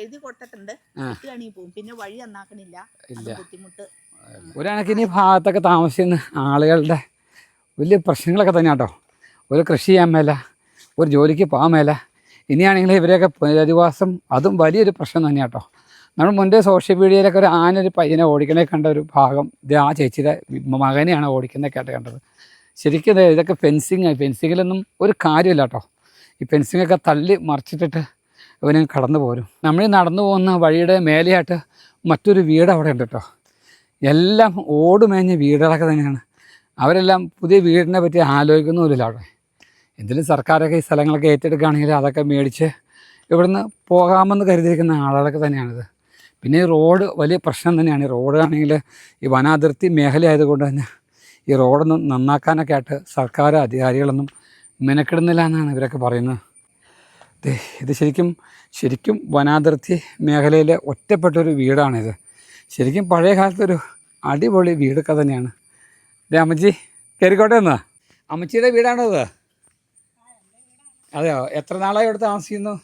എഴുതി കൊടുത്തിട്ടുണ്ട്, പോകും, പിന്നെ വഴി നന്നാക്കണില്ല, ബുദ്ധിമുട്ട്. ഒരു കണക്കിന് ഈ ഭാഗത്തൊക്കെ താമസിക്കുന്ന ആളുകളുടെ വലിയ പ്രശ്നങ്ങളൊക്കെ തന്നെ കേട്ടോ. ഒരു കൃഷി ചെയ്യാൻ മേല, ഒരു ജോലിക്ക് പോകാൻ മേല. ഇനിയാണെങ്കിൽ ഇവരെയൊക്കെ പുനരധിവാസം, അതും വലിയൊരു പ്രശ്നം തന്നെയാണ് കേട്ടോ. നമ്മൾ മുൻപേ സോഷ്യൽ മീഡിയയിലൊക്കെ ഒരു ആനൊരു പയ്യനെ ഓടിക്കണേ കണ്ട ഒരു ഭാഗം ഇത് ആ ചേച്ചിയുടെ മകനെയാണ് ഓടിക്കുന്നതൊക്കെ ആയിട്ട് കണ്ടത്. ശരിക്കും ഇതൊക്കെ ഫെൻസിങ്ങിലൊന്നും ഒരു കാര്യമില്ല കേട്ടോ. ഈ ഫെൻസിങ്ങൊക്കെ തള്ളി മറിച്ചിട്ടിട്ട് ഇവന് കടന്നു പോരും. നമ്മൾ നടന്നു പോകുന്ന വഴിയുടെ മേലെയായിട്ട് മറ്റൊരു വീട് അവിടെ ഉണ്ട് കേട്ടോ. എല്ലാം ഓടുമേഞ്ഞ വീടുകളൊക്കെ തന്നെയാണ്. അവരെല്ലാം പുതിയ വീടിനെ പറ്റി ആലോചിക്കുന്നുമില്ല അവിടെ. എന്തെങ്കിലും സർക്കാരൊക്കെ ഈ സ്ഥലങ്ങളൊക്കെ ഏറ്റെടുക്കുകയാണെങ്കിൽ അതൊക്കെ മേടിച്ച് ഇവിടുന്ന് പോകാമെന്ന് കരുതിയിരിക്കുന്ന ആളുകളൊക്കെ തന്നെയാണിത്. പിന്നെ ഈ റോഡ് വലിയ പ്രശ്നം തന്നെയാണ്. ഈ റോഡാണെങ്കിൽ ഈ വനാതിർത്തി മേഖലയായതുകൊണ്ട് തന്നെ ഈ റോഡൊന്നും നന്നാക്കാനൊക്കെ ആയിട്ട് സർക്കാർ അധികാരികളൊന്നും മെനക്കെടുന്നില്ല എന്നാണ് ഇവരൊക്കെ പറയുന്നത്. ഇത് ശരിക്കും വനാതിർത്തി മേഖലയിലെ ഒറ്റപ്പെട്ടൊരു വീടാണിത്. ശരിക്കും പഴയ കാലത്തൊരു അടിപൊളി വീടൊക്കെ തന്നെയാണ്. അമ്മച്ചി കയറിക്കോട്ടെ എന്നാ. അമ്മച്ചിയുടെ വീടാണോ ഇത്? അതെയോ. എത്ര നാളായി ഇവിടെ താമസിക്കുന്നു?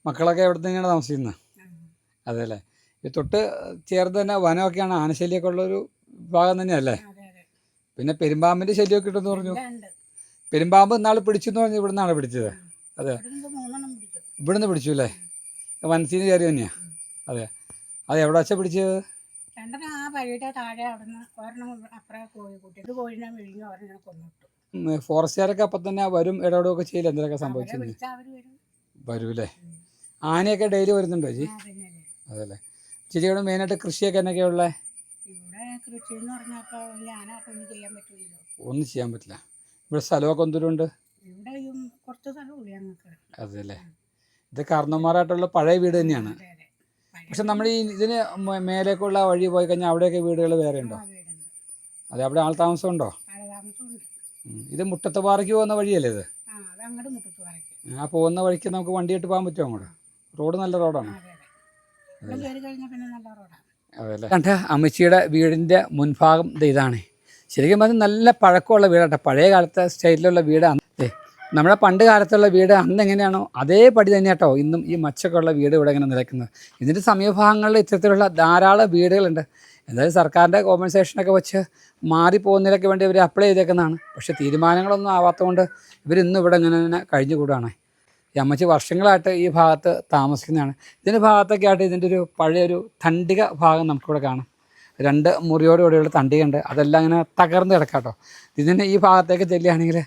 മക്കളൊക്കെ എവിടെ തന്നെയാണ് താമസിക്കുന്നത്? അതെ അല്ലേ. ഈ തൊട്ട് ചേർത്ത് തന്നെ വനമൊക്കെയാണ്, ആനശല്യമൊക്കെ ഉള്ളൊരു ഭാഗം തന്നെയല്ലേ. പിന്നെ പെരുമ്പാമ്പിൻ്റെ ശല്യമൊക്കെ ഉണ്ടെന്ന് പറഞ്ഞു. പെരുമ്പാമ്പ് ഇന്നാൾ പിടിച്ചു എന്ന് പറഞ്ഞു. ഇവിടെ നിന്നാണ് പിടിച്ചത്? അതെ, ഇവിടുന്ന് പിടിച്ചു അല്ലേ. വനത്തിൽ നിന്ന് കയറി തന്നെയാണ്. അതെ. അത് എവിടെ വെച്ചാൽ പിടിച്ചത്? ഫോറസ്റ്റുകാരൊക്കെ അപ്പം തന്നെ വരും, ഇടപെടുകയൊക്കെ ചെയ്യില്ല? എന്തൊക്കെ സംഭവിച്ചത്? വരൂല്ലേ. ആനയൊക്കെ ഡെയിലി വരുന്നുണ്ടോ ചേച്ചി? അതല്ലേ. ചേച്ചിയുടെ മെയിനായിട്ട് കൃഷിയൊക്കെ എന്നൊക്കെയാ ഉള്ളത്? ഒന്നും ചെയ്യാൻ പറ്റില്ല. ഇവിടെ സ്ഥലമൊക്കെ എന്തോരമുണ്ട്? അതല്ലേ. ഇത് കാരണന്മാരായിട്ടുള്ള പഴയ വീട് തന്നെയാണ്. പക്ഷെ നമ്മൾ ഈ ഇതിന് മേലേക്കുള്ള വഴി പോയി കഴിഞ്ഞാൽ അവിടെയൊക്കെ വീടുകൾ വേറെ ഉണ്ടോ? അതെ, അവിടെ ആൾ താമസം ഉണ്ടോ? ഇത് മുട്ടത്ത് പാറയ്ക്ക് പോകുന്ന വഴിയല്ലേ ഇത്? ആ പോകുന്ന വഴിക്ക് നമുക്ക് വണ്ടിയിട്ട് പോകാൻ പറ്റുമോ അങ്ങോട്ട്? റോഡ് നല്ല റോഡാണ്. അതല്ലേ. കണ്ട അമ്മച്ചിയുടെ വീടിൻ്റെ മുൻഭാഗം ഇതാണ്. ശരിക്കും പറഞ്ഞാൽ നല്ല പഴക്കമുള്ള വീടാട്ടോ. പഴയ കാലത്തെ സ്റ്റൈലിലുള്ള വീടാണ്. നമ്മുടെ പണ്ട് കാലത്തുള്ള വീട് അന്ന് എങ്ങനെയാണോ അതേപടി തന്നെ കേട്ടോ ഇന്നും ഈ മച്ചൊക്കെ ഉള്ള വീട് ഇവിടെ ഇങ്ങനെ നിൽക്കുന്നത്. ഇതിൻ്റെ സമീപഭാഗങ്ങളിൽ ഇത്തരത്തിലുള്ള ധാരാളം വീടുകളുണ്ട്. എന്തായാലും സർക്കാരിൻ്റെ കോമ്പൻസേഷനൊക്കെ വെച്ച് മാറിപ്പോകുന്നതിനൊക്കെ വേണ്ടി ഇവർ അപ്ലൈ ചെയ്തേക്കുന്നതാണ്. പക്ഷേ തീരുമാനങ്ങളൊന്നും ആവാത്തതുകൊണ്ട് ഇവരിന്നും ഇവിടെ ഇങ്ങനെ കഴിഞ്ഞുകൂടാണ്. ഈ അമ്മച്ചി വർഷങ്ങളായിട്ട് ഈ ഭാഗത്ത് താമസിക്കുന്നതാണ്. ഇതിൻ്റെ ഭാഗത്തൊക്കെ ആയിട്ട് ഇതിൻ്റെ ഒരു പഴയൊരു തണ്ടിക ഭാഗം നമുക്കിവിടെ കാണാം. 2 മുറിയോടുകൂടിയുള്ള തണ്ടിയുണ്ട്, അതെല്ലാം ഇങ്ങനെ തകർന്ന് കിടക്കാം കേട്ടോ. ഇതിന് ഈ ഭാഗത്തേക്ക് ചെല്ലുകയാണെങ്കിൽ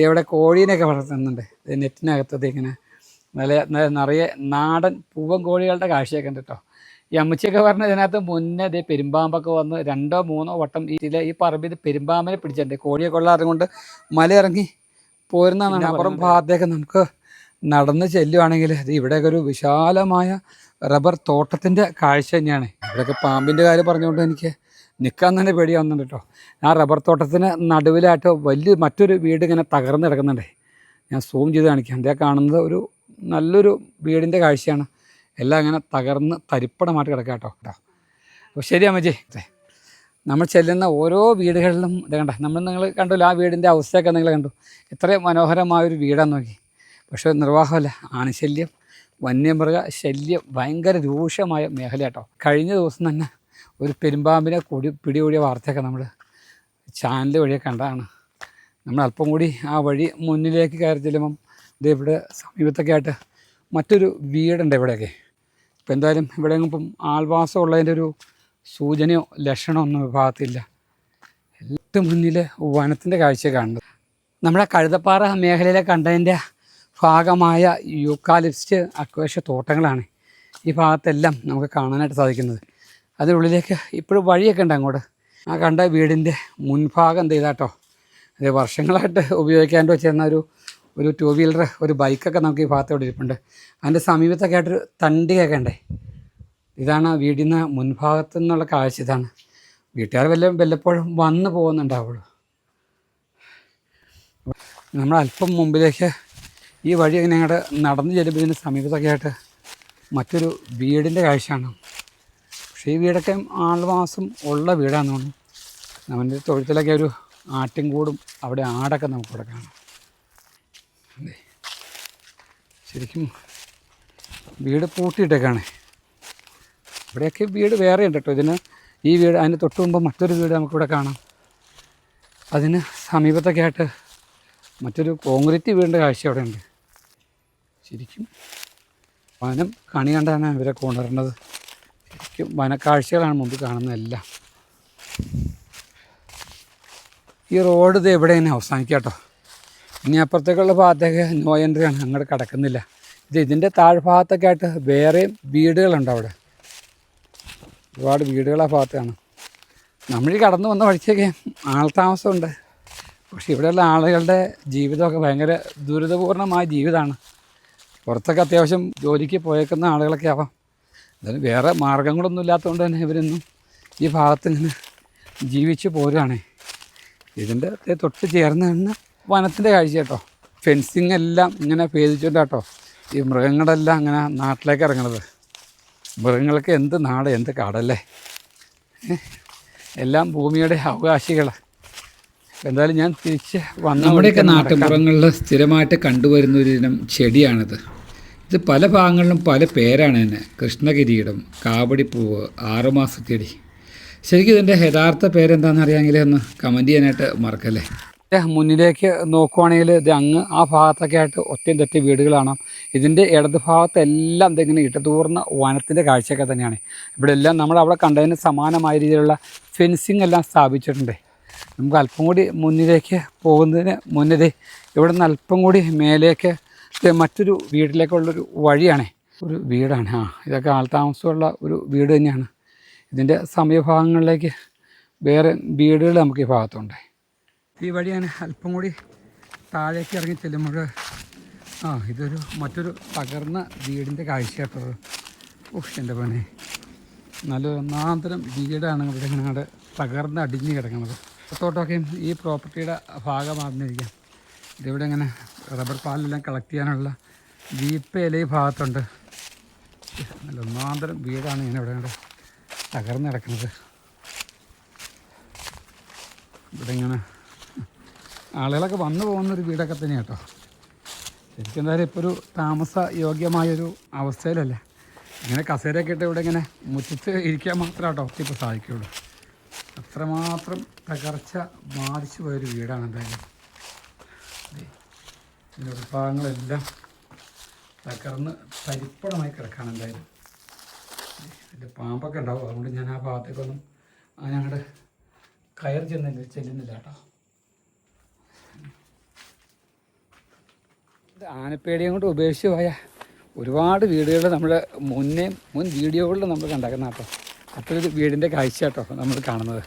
ഇവിടെ കോഴീനെയൊക്കെ വളർത്തുന്നുണ്ട്. ഇത് നെറ്റിനകത്തത് ഇങ്ങനെ നിറയെ നാടൻ പൂവൻ കോഴികളുടെ കാഴ്ചയൊക്കെ ഉണ്ട് കേട്ടോ. ഈ അമ്മച്ചിയൊക്കെ പറഞ്ഞ ഇതിനകത്ത് മുന്നേ ഇതേ പെരുമ്പാമ്പൊക്കെ വന്ന് 2 or 3 വട്ടം ഈ പറമ്പിൽ പെരുമ്പാമ്പിനെ പിടിച്ചിട്ടുണ്ട്. കോഴിയെ കൊള്ളാറും കൊണ്ട് മലയിറങ്ങി പോരുന്നതാണ്. അപ്പുറം ഭാഗത്തേക്ക് നമുക്ക് നടന്ന് ചെല്ലുവാണെങ്കിൽ ഇവിടെയൊക്കെ ഒരു വിശാലമായ റബ്ബർ തോട്ടത്തിൻ്റെ കാഴ്ച തന്നെയാണ്. ഇവിടെയൊക്കെ പാമ്പിൻ്റെ കാര്യം പറഞ്ഞുകൊണ്ട് എനിക്ക് നിൽക്കാൻ തന്നെ പേടിയാവുന്നുണ്ട് കേട്ടോ. ആ റബ്ബർ തോട്ടത്തിന് നടുവിലായിട്ട് വലിയ മറ്റൊരു വീട് ഇങ്ങനെ തകർന്ന് കിടക്കുന്നുണ്ട്. ഞാൻ സൂം ചെയ്ത് കാണിക്കാം. അതേ കാണുന്നത് ഒരു നല്ലൊരു വീടിൻ്റെ കാഴ്ചയാണ്. എല്ലാം ഇങ്ങനെ തകർന്ന് തരിപ്പണമായിട്ട് കിടക്കാം കേട്ടോ. അപ്പോൾ ശരി അമ്മച്ചി, നമ്മൾ ചെല്ലുന്ന ഓരോ വീടുകളിലും ഇത് കണ്ട നിങ്ങൾ കണ്ടല്ലോ, ആ വീടിൻ്റെ അവസ്ഥയൊക്കെ നിങ്ങൾ കണ്ടു. എത്രയും മനോഹരമായൊരു വീടാന്ന് നോക്കി. പക്ഷേ നിർവാഹമല്ല, ആനശല്യം, വന്യമൃഗ ശല്യം ഭയങ്കര രൂക്ഷമായ മേഖല കേട്ടോ. കഴിഞ്ഞ ദിവസം തന്നെ ഒരു പെരുമ്പാമ്പിനെ പിടികൂടിയ വാർത്തയൊക്കെ നമ്മൾ ചാനൽ വഴിയൊക്കെ കണ്ടതാണ്. നമ്മൾ അല്പം കൂടി ആ വഴി മുന്നിലേക്ക് കയറി ചെല്ലുമ്പം ഇത് ഇവിടെ സമീപത്തൊക്കെ ആയിട്ട് മറ്റൊരു വീടുണ്ട് ഇവിടെയൊക്കെ. ഇപ്പം എന്തായാലും ഇവിടെ ഇപ്പം ആൾവാസം ഉള്ളതിൻ്റെ ഒരു സൂചനയോ ലക്ഷണമോ ഒന്നും വിഭാഗത്തില്ല. ഏറ്റവും മുന്നിൽ വനത്തിൻ്റെ കാഴ്ച കാണുന്നത്. നമ്മുടെ കഴുതപ്പാറ മേഖലയിലെ കണ്ടതിൻ്റെ ഭാഗമായ യൂക്കാലിപ്സ്റ്റ് അക്വേഷ്യ തോട്ടങ്ങളാണ് ഈ ഭാഗത്തെല്ലാം നമുക്ക് കാണാനായിട്ട് സാധിക്കുന്നത്. അതിനുള്ളിലേക്ക് ഇപ്പോഴും വഴിയൊക്കെ ഉണ്ട് അങ്ങോട്ട്. ആ കണ്ട വീടിൻ്റെ മുൻഭാഗം എന്ത് ചെയ്താട്ടോ, അത് വർഷങ്ങളായിട്ട് ഉപയോഗിക്കാണ്ട് വെച്ചിരുന്ന ഒരു 2 വീലർ, ഒരു ബൈക്കൊക്കെ നമുക്ക് ഈ ഭാഗത്തോടെ ഇരിപ്പുണ്ട്. അതിൻ്റെ സമീപത്തൊക്കെ ആയിട്ടൊരു തണ്ടിയൊക്കെ ഉണ്ടേ. ഇതാണ് ആ വീടിന് മുൻഭാഗത്തു നിന്നുള്ള കാഴ്ച. ഇതാണ് വീട്ടുകാർ വല്ലപ്പോഴും വന്നു പോകുന്നുണ്ടാവുള്ളൂ. നമ്മൾ അല്പം മുമ്പിലേക്ക് ഈ വഴി ഇങ്ങനെ അങ്ങോട്ട് നടന്നു ചെല്ലുമ്പോൾ ഇതിന് സമീപത്തൊക്കെ ആയിട്ട് മറ്റൊരു വീടിൻ്റെ കാഴ്ചയാണ്. പക്ഷേ ഈ വീടൊക്കെ ആൾവാസം ഉള്ള വീടാണെന്ന് തോന്നുന്നു. നമ്മുടെ തൊഴുത്തിലൊക്കെ ഒരു ആട്ടിൻകൂടും അവിടെ ആടൊക്കെ നമുക്കിവിടെ കാണാം. അതെ, ശരിക്കും വീട് പൂട്ടിയിട്ടേക്കാണ്. ഇവിടെയൊക്കെ വീട് വേറെ ഉണ്ട് കേട്ടോ. ഈ വീട് അതിന് തൊട്ട് മുമ്പ് മറ്റൊരു വീട് നമുക്കിവിടെ കാണാം. അതിന് സമീപത്തൊക്കെ ആയിട്ട് മറ്റൊരു കോൺക്രീറ്റ് വീടിൻ്റെ കാഴ്ച അവിടെ ഉണ്ട്. ശരിക്കും വനം കണി കണ്ടാണ് ഇവരെ കൊണ്ടുവരേണ്ടത്. ശരിക്കും വനക്കാഴ്ചകളാണ് മുമ്പിൽ കാണുന്നതെല്ലാം. ഈ റോഡ് ഇത് എവിടെ ഇങ്ങനെ അവസാനിക്കുക കേട്ടോ. ഇനി അപ്പുറത്തേക്കുള്ള ഭാഗത്തേക്ക് നോ എൻട്രി ആണ്, അങ്ങോട്ട് കിടക്കുന്നില്ല. ഇതിൻ്റെ താഴ്ഭാഗത്തൊക്കെ ആയിട്ട് വേറെയും വീടുകളുണ്ട്. അവിടെ ഒരുപാട് വീടുകൾ ആ ഭാഗത്താണ്. നമ്മൾ കടന്നു വന്ന വഴിക്കൊക്കെ ആൾതാമസമുണ്ട്. പക്ഷേ ഇവിടെയുള്ള ആളുകളുടെ ജീവിതമൊക്കെ ഭയങ്കര ദുരിതപൂർണമായ ജീവിതമാണ്. പുറത്തൊക്കെ അത്യാവശ്യം ജോലിക്ക് പോയേക്കുന്ന ആളുകളൊക്കെ ആവാം. അതിന് വേറെ മാർഗങ്ങളൊന്നും ഇല്ലാത്തതുകൊണ്ട് തന്നെ ഇവരൊന്നും ഈ ഭാഗത്ത് ഇങ്ങനെ ജീവിച്ച് പോരുകയാണ്. ഇതിൻ്റെ തൊട്ട് ചേർന്ന് തന്നെ വനത്തിൻ്റെ കാഴ്ച കേട്ടോ. ഫെൻസിങ് എല്ലാം ഇങ്ങനെ ഭേദിച്ചുകൊണ്ട് കേട്ടോ ഈ മൃഗങ്ങളെല്ലാം അങ്ങനെ നാട്ടിലേക്ക് ഇറങ്ങണത്. മൃഗങ്ങൾക്ക് എന്ത് നാട്, എന്ത് കാടല്ലേ. എല്ലാം ഭൂമിയുടെ അവകാശികൾ. എന്തായാലും ഞാൻ തിരിച്ച് വന്ന നമ്മുടെയൊക്കെ നാട്ടുമ്പുറങ്ങളിൽ സ്ഥിരമായിട്ട് കണ്ടുവരുന്ന ഒരു ഇനം ചെടിയാണിത്. ഇത് പല ഭാഗങ്ങളിലും പല പേരാണ് തന്നെ. കൃഷ്ണകിരീടം, കാവടിപ്പൂവ്, 6 മാസച്ചെടി. ശരിക്കും ഇതിൻ്റെ യഥാർത്ഥ പേരെന്താണെന്ന് അറിയാമെങ്കിൽ ഒന്ന് കമൻറ്റ് ചെയ്യാനായിട്ട് മറക്കല്ലേ. മുന്നിലേക്ക് നോക്കുവാണെങ്കിൽ ഇത് അങ്ങ് ആ ഭാഗത്തൊക്കെ ആയിട്ട് ഒറ്റയും തെറ്റിയ വീടുകളാണ്. ഇതിൻ്റെ ഇടത് ഭാഗത്തെല്ലാം എന്തെങ്കിലും ഇടതൂർന്ന വനത്തിൻ്റെ കാഴ്ചയൊക്കെ തന്നെയാണ്. ഇവിടെ എല്ലാം നമ്മളവിടെ കണ്ടതിന് സമാനമായ രീതിയിലുള്ള ഫെൻസിങ് എല്ലാം സ്ഥാപിച്ചിട്ടുണ്ട്. നമുക്ക് അല്പം കൂടി മുന്നിലേക്ക് പോകുന്നതിന് മുന്നേ ഇവിടെ നിന്ന് അല്പം കൂടി മേലേക്ക് മറ്റൊരു വീട്ടിലേക്കുള്ളൊരു വഴിയാണ്. ഒരു വീടാണ്. ഇതൊക്കെ ആൾതാമസമുള്ള ഒരു വീട് തന്നെയാണ്. ഇതിൻ്റെ സമീപഭാഗങ്ങളിലേക്ക് വേറെ വീടുകൾ നമുക്ക് ഈ ഭാഗത്തുണ്ട്. ഈ വഴിയാണ് അല്പം കൂടി താഴേക്ക് ഇറങ്ങി ചെല്ലുമ്പോൾ ഇതൊരു മറ്റൊരു തകർന്ന വീടിൻ്റെ കാഴ്ച കേട്ടത്. എൻ്റെ പണി നല്ലൊരു ഒന്നാന്തരം വീടാണ് ഇവിടെ ഇങ്ങനെ തകർന്ന് അടിഞ്ഞ് കിടക്കുന്നത്. പുറത്തോട്ടൊക്കെയും ഈ പ്രോപ്പർട്ടിയുടെ ഭാഗമാണെന്നിരിക്കാം. ഇതിവിടെ ഇങ്ങനെ റബ്ബർ പാലെല്ലാം കളക്ട് ചെയ്യാനുള്ള വീപ്പ ഇല ഈ ഭാഗത്തുണ്ട്. നല്ല ഒന്നാന്തരം വീടാണ് ഇങ്ങനെ ഇവിടെ തകർന്ന് കിടക്കുന്നത്. ഇവിടെ ഇങ്ങനെ ആളുകളൊക്കെ വന്നു പോകുന്നൊരു വീടൊക്കെ തന്നെയാണ് കേട്ടോ. ശരിക്കും എന്തായാലും ഇപ്പോൾ ഒരു താമസ യോഗ്യമായൊരു അവസ്ഥയിലല്ലേ. ഇങ്ങനെ കസേരയൊക്കെ ഇട്ട് ഇവിടെ ഇങ്ങനെ മുറ്റത്ത് ഇരിക്കാൻ മാത്രമേ കേട്ടോ ഇപ്പോൾ സാധിക്കുകയുള്ളൂ. അത്രമാത്രം തകർച്ച ബാധിച്ചു പോയൊരു വീടാണ് എന്തായാലും. ഇതിൻ്റെ വിഭാഗങ്ങളെല്ലാം തകർന്ന് തരിപ്പണമായി കിടക്കുകയാണ് എന്തായാലും. ഇതിൻ്റെ പാമ്പൊക്കെ ഉണ്ടാവും. അതുകൊണ്ട് ഞാൻ ആ ഭാഗത്തേക്കൊന്നും ആന അങ്ങോട്ട് കയറി ചെല്ലുന്നില്ല കേട്ടോ. ആനപ്പേടിയും കൊണ്ട് ഉപേക്ഷിച്ച് പോയ ഒരുപാട് വീടുകൾ നമ്മുടെ മുൻ വീഡിയോകളിൽ നമ്മൾ കണ്ടാക്കുന്ന കേട്ടോ. അത്രയൊരു വീടിൻ്റെ കാഴ്ച കേട്ടോ നമ്മൾ കാണുന്നത്.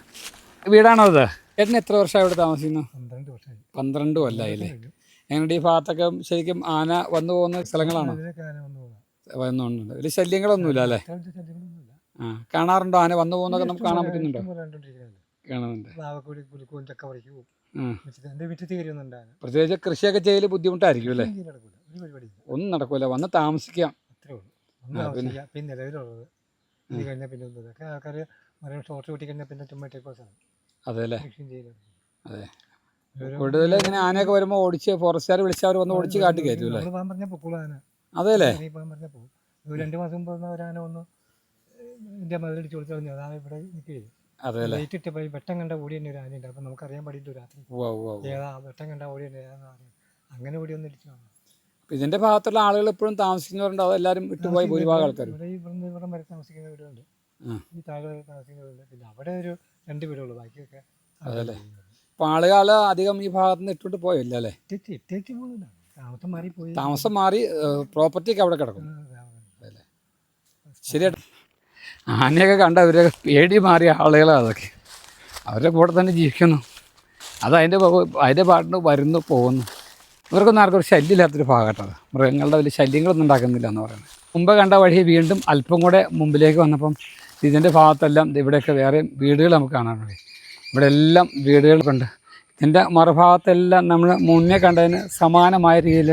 വീടാണോ അത്? ചേട്ടന് എത്ര വർഷമായി ഇവിടെ താമസിക്കുന്നു? 12 വർഷമായി. 12 കൊല്ലമായില്ലേ? ഞങ്ങളുടെ ഈ ഭാഗത്തൊക്കെ ശരിക്കും ആന വന്നു പോകുന്ന സ്ഥലങ്ങളാണോ? വന്നുകൊണ്ടുണ്ട്. വലിയ ശല്യങ്ങളൊന്നുമില്ല അല്ലേ? ആ, കാണാറുണ്ടോ ആന വന്നു പോകുന്നതൊക്കെ നമുക്ക് കാണാൻ പറ്റുന്നുണ്ടോ? കാണുന്നുണ്ട്. പ്രത്യേകിച്ച് കൃഷിയൊക്കെ ചെയ്യൽ ബുദ്ധിമുട്ടായിരിക്കും അല്ലേ? ഒന്നും നടക്കൂല, വന്ന് താമസിക്കാം. പിന്നെ നിലവിലുള്ളത് ഇത് കഴിഞ്ഞാൽ പിന്നെ ഇതൊക്കെ ആൾക്കാർ ഷോർട്ട് കൂട്ടി കഴിഞ്ഞാൽ പിന്നെ ചുമ്മാ അതെ അല്ലേ? അതെ, കൂടുതൽ ഇങ്ങനെ ആനയൊക്കെ വരുമ്പോൾ ഓടിച്ച് ഫോറസ്റ്റുകാർ വിളിച്ച് അവർ വന്ന് ഓടിച്ച് കാട്ടി കയറ്റും അല്ലേ? പറഞ്ഞാൽ പൊക്കോളൂ ആന. അതെ അല്ലേ? പറഞ്ഞാൽ പോകും. 2 മാസം മുമ്പ് ഒരാന ഒന്ന് എൻ്റെ മതിലടിച്ച് കൊടുത്തു കളഞ്ഞു. അതാണ് ഇവിടെ നിൽക്കുകയും. അതെ അല്ലേ? ലൈറ്റ് ഇട്ടപ്പോൾ ഈ വെട്ടം കണ്ട ഓടി തന്നെ ഒരു ആനയുണ്ട്. അപ്പം നമുക്കറിയാൻ പാടിയിട്ട് രാത്രി ഏതാ വെട്ടം കണ്ട ഓടി തന്നെ ഏതാണെന്ന് അറിയാം. അങ്ങനെ ഓടി ഒന്ന് ഇടിച്ചു. ഇതിന്റെ ഭാഗത്തുള്ള ആളുകൾ എപ്പോഴും താമസിക്കുന്നവരുണ്ട്, അതെല്ലാവരും വിട്ടുപോയി ഭൂരിഭാഗം ആൾക്കാർ. ഇവിടെ വരെ താമസിക്കുന്ന വീടുണ്ട്, ഈ താഴെ താമസിക്കുന്ന വീടുണ്ട്. പിന്നെ അവിടെ ഒരു 2 വീടുള്ളൂ, ബാക്കിയൊക്കെ. അതല്ലേ? അപ്പോൾ ആളുകൾ അധികം ഈ ഭാഗത്ത് നിന്ന് ഇട്ടിട്ട് പോയില്ല അല്ലേ? ഇട്ടേക്ക് പോകുന്നില്ല, താമസം മാറിപ്പോയി. താമസം മാറി പ്രോപ്പർട്ടിയൊക്കെ അവിടെ കിടക്കും അതല്ലേ? ശരിയായിട്ട് ആനയൊക്കെ കണ്ട അവരെ പേടി മാറിയ ആളുകളാണ് അതൊക്കെ. അവരുടെ കൂടെ തന്നെ ജീവിക്കുന്നു, അത് അതിൻ്റെ പാട്ടിന് വരുന്നു പോകുന്നു. ഇവർക്കൊന്നും ആർക്കും ഒരു ശല്യമില്ലാത്തൊരു ഭാഗമായിട്ടത്. മൃഗങ്ങളുടെ വലിയ ശല്യങ്ങളൊന്നും ഉണ്ടാക്കുന്നില്ല എന്ന് പറയുന്നത്. മുമ്പ് കണ്ട വഴി വീണ്ടും അല്പം കൂടെ മുമ്പിലേക്ക് വന്നപ്പം ഇതിൻ്റെ ഭാഗത്തെല്ലാം ഇവിടെയൊക്കെ വേറെ വീടുകൾ നമുക്ക് കാണാനുണ്ട്. ഇവിടെ എല്ലാം വീടുകളൊക്കെ. ഇതിൻ്റെ മറുഭാഗത്തെല്ലാം നമ്മൾ മുന്നേ കണ്ടതിന് സമാനമായ രീതിയിൽ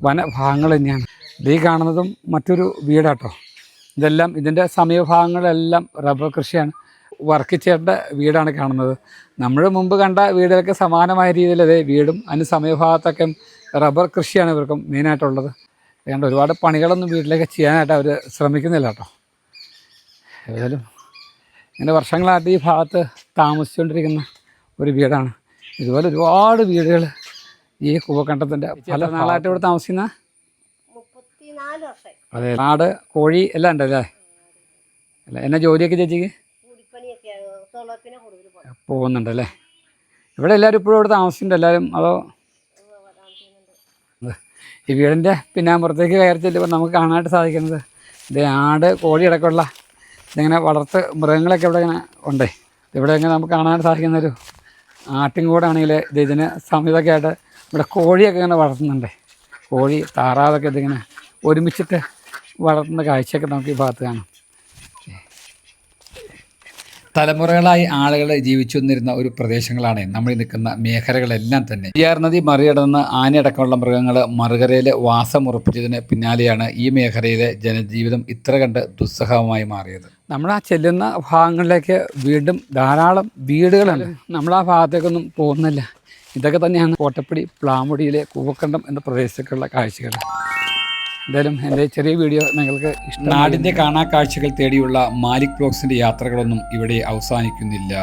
വനഭാഗങ്ങൾ തന്നെയാണ്. ഇത് ഈ കാണുന്നതും മറ്റൊരു വീടാട്ടോ. ഇതെല്ലാം ഇതിൻ്റെ സമീപഭാഗങ്ങളെല്ലാം റബ്ബർ കൃഷിയാണ്. വർക്കിച്ചേട്ടൻ്റെ വീടാണ് കാണുന്നത്. നമ്മൾ മുമ്പ് കണ്ട വീടുകൾക്ക് സമാനമായ രീതിയിൽ അതേ വീടും അതിന് സമീപഭാഗത്തൊക്കെ റബ്ബർ കൃഷിയാണ് ഇവർക്കും മെയിനായിട്ടുള്ളത്. അതുകൊണ്ട് ഒരുപാട് പണികളൊന്നും വീട്ടിലേക്ക് ചെയ്യാനായിട്ട് അവർ ശ്രമിക്കുന്നില്ല കേട്ടോ. ഏതായാലും ഇങ്ങനെ വർഷങ്ങളായിട്ട് ഈ ഭാഗത്ത് താമസിച്ചുകൊണ്ടിരിക്കുന്ന ഒരു വീടാണ്. ഇതുപോലെ ഒരുപാട് വീടുകൾ ഈ കൂവക്കണ്ടത്തിൻ്റെ പല നാളായിട്ട് ഇവിടെ താമസിക്കുന്ന. 34 വർഷം. അതെ, നാട് കോഴി എല്ലാം ഉണ്ടല്ലേ? അല്ല, എന്നാ ജോലിയൊക്കെ ചേച്ചിക്ക്? പോകുന്നുണ്ടല്ലേ? ഇവിടെ എല്ലാവരും ഇപ്പോഴും ഇവിടെ താമസിക്കുന്നുണ്ട് എല്ലാവരും, അതോ? ഈ വീടിൻ്റെ പിന്നാമ്പുറത്തേക്ക് കയറി ചെല്ലുമ്പോൾ നമുക്ക് കാണാനായിട്ട് സാധിക്കുന്നത് ഇത് ആട് കോഴി അടക്കമുള്ള ഇതിങ്ങനെ വളർത്ത് മൃഗങ്ങളൊക്കെ ഇവിടെ ഇങ്ങനെ ഉണ്ടേ. ഇവിടെ ഇങ്ങനെ നമുക്ക് കാണാനായിട്ട് സാധിക്കുന്നൊരു ആട്ടിൻകൂടാണെങ്കിൽ ഇതിന് സമീപമൊക്കെ ആയിട്ട് ഇവിടെ കോഴിയൊക്കെ ഇങ്ങനെ വളർത്തുന്നുണ്ട്. കോഴി താറാവൊക്കെ ഇതിങ്ങനെ ഒരുമിച്ചിട്ട് വളർത്തുന്ന കാഴ്ചയൊക്കെ നമുക്ക് ഈ ഭാഗത്ത് കാണാം. തലമുറകളായി ആളുകൾ ജീവിച്ചു വന്നിരുന്ന ഒരു പ്രദേശങ്ങളാണ് നമ്മൾ നിൽക്കുന്ന മേഖലകളെല്ലാം തന്നെ. പെരിയാർ നദി മറികടന്ന് ആനയടക്കമുള്ള മൃഗങ്ങൾ മറുകരയിൽ വാസമുറപ്പിച്ചതിന് പിന്നാലെയാണ് ഈ മേഖലയിലെ ജനജീവിതം ഇത്ര കണ്ട് ദുസ്സഹമായി മാറിയത്. നമ്മൾ ആ ചെല്ലുന്ന ഭാഗങ്ങളിലേക്ക് വീണ്ടും ധാരാളം വീടുകളുണ്ട്. നമ്മൾ ആ ഭാഗത്തേക്കൊന്നും പോകുന്നില്ല. ഇതൊക്കെ തന്നെയാണ് കോട്ടപ്പടി പ്ലാമുടിയിലെ കൂവക്കണ്ടം എന്ന പ്രദേശത്തേക്കുള്ള കാഴ്ചകൾ. എന്തായാലും എൻ്റെ ചെറിയ വീഡിയോ നിങ്ങൾക്ക് ഇഷ്ടം. നാടിൻ്റെ കാണാ കാഴ്ചകൾ തേടിയുള്ള മാലിക് ബ്ലോഗ്സിൻ്റെ യാത്രകളൊന്നും ഇവിടെ അവസാനിക്കുന്നില്ല.